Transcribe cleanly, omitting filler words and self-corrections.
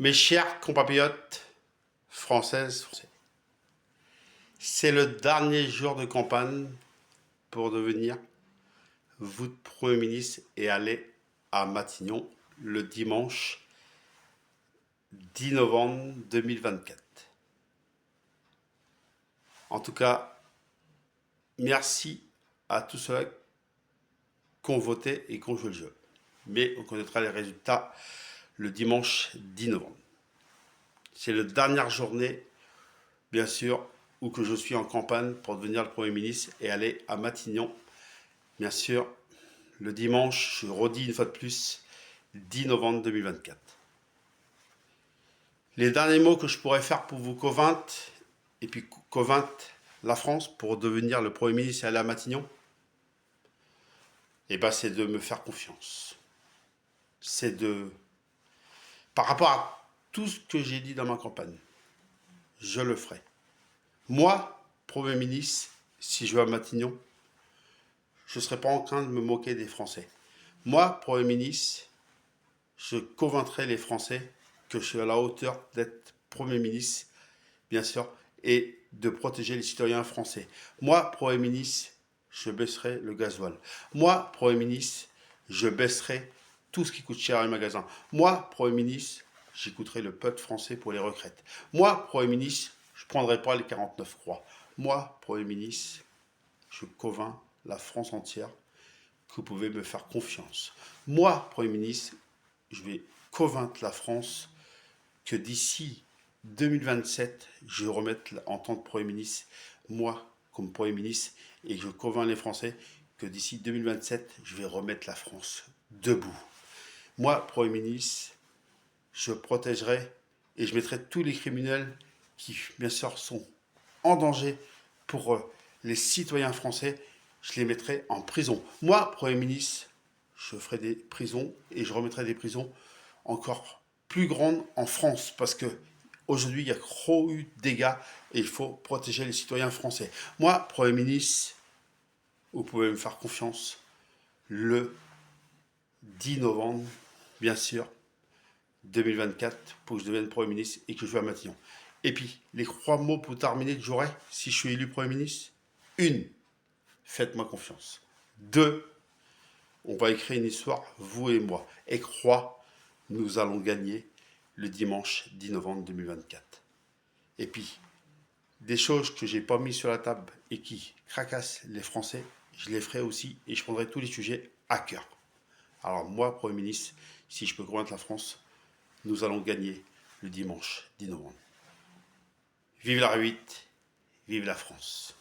Mes chers compatriotes françaises, français, c'est le dernier jour de campagne pour devenir votre Premier ministre et aller à Matignon le dimanche 10 novembre 2024. En tout cas, merci à tous ceux qui ont voté et qui ont joué le jeu. Mais on connaîtra les résultats le dimanche 10 novembre. C'est la dernière journée, bien sûr, où que je suis en campagne pour devenir le Premier ministre et aller à Matignon. Bien sûr, le dimanche, je redis une fois de plus, 10 novembre 2024. Les derniers mots que je pourrais faire pour vous convaincre, et puis convaincre la France pour devenir le Premier ministre et aller à Matignon, et ben c'est de me faire confiance. C'est de... Par rapport à tout ce que j'ai dit dans ma campagne, je le ferai. Moi, Premier ministre, si je vais à Matignon, je ne serai pas en train de me moquer des Français. Moi, Premier ministre, je convaincrai les Français que je suis à la hauteur d'être Premier ministre, bien sûr, et de protéger les citoyens français. Moi, Premier ministre, je baisserai le gasoil. Moi, Premier ministre, je baisserai tout ce qui coûte cher dans les magasins. Moi, Premier ministre, j'écouterai le peuple français pour les retraites. Moi, Premier ministre, je ne prendrai pas les 49 croix. Moi, Premier ministre, je convainc la France entière que vous pouvez me faire confiance. Moi, Premier ministre, je vais convaincre la France que d'ici 2027, je vais remettre en tant que Premier ministre, moi comme Premier ministre, et je convainc les Français que d'ici 2027, je vais remettre la France debout. Moi, Premier ministre, je protégerai et je mettrai tous les criminels qui, bien sûr, sont en danger pour les citoyens français, je les mettrai en prison. Moi, Premier ministre, je ferai des prisons et je remettrai des prisons encore plus grandes en France parce que aujourd'hui, il y a trop eu de dégâts et il faut protéger les citoyens français. Moi, Premier ministre, vous pouvez me faire confiance le 10 novembre, bien sûr, 2024, pour que je devienne Premier ministre et que je vais à Matignon. Et puis, les 3 mots pour terminer que j'aurai si je suis élu Premier ministre. 1, faites-moi confiance. 2, on va écrire une histoire, vous et moi. Et 3, nous allons gagner le dimanche 10 novembre 2024. Et puis, des choses que j'ai pas mis sur la table et qui tracassent les Français, je les ferai aussi et je prendrai tous les sujets à cœur. Alors moi, Premier ministre, si je peux convaincre la France, nous allons gagner le dimanche 10 novembre. Vive la R8, vive la France.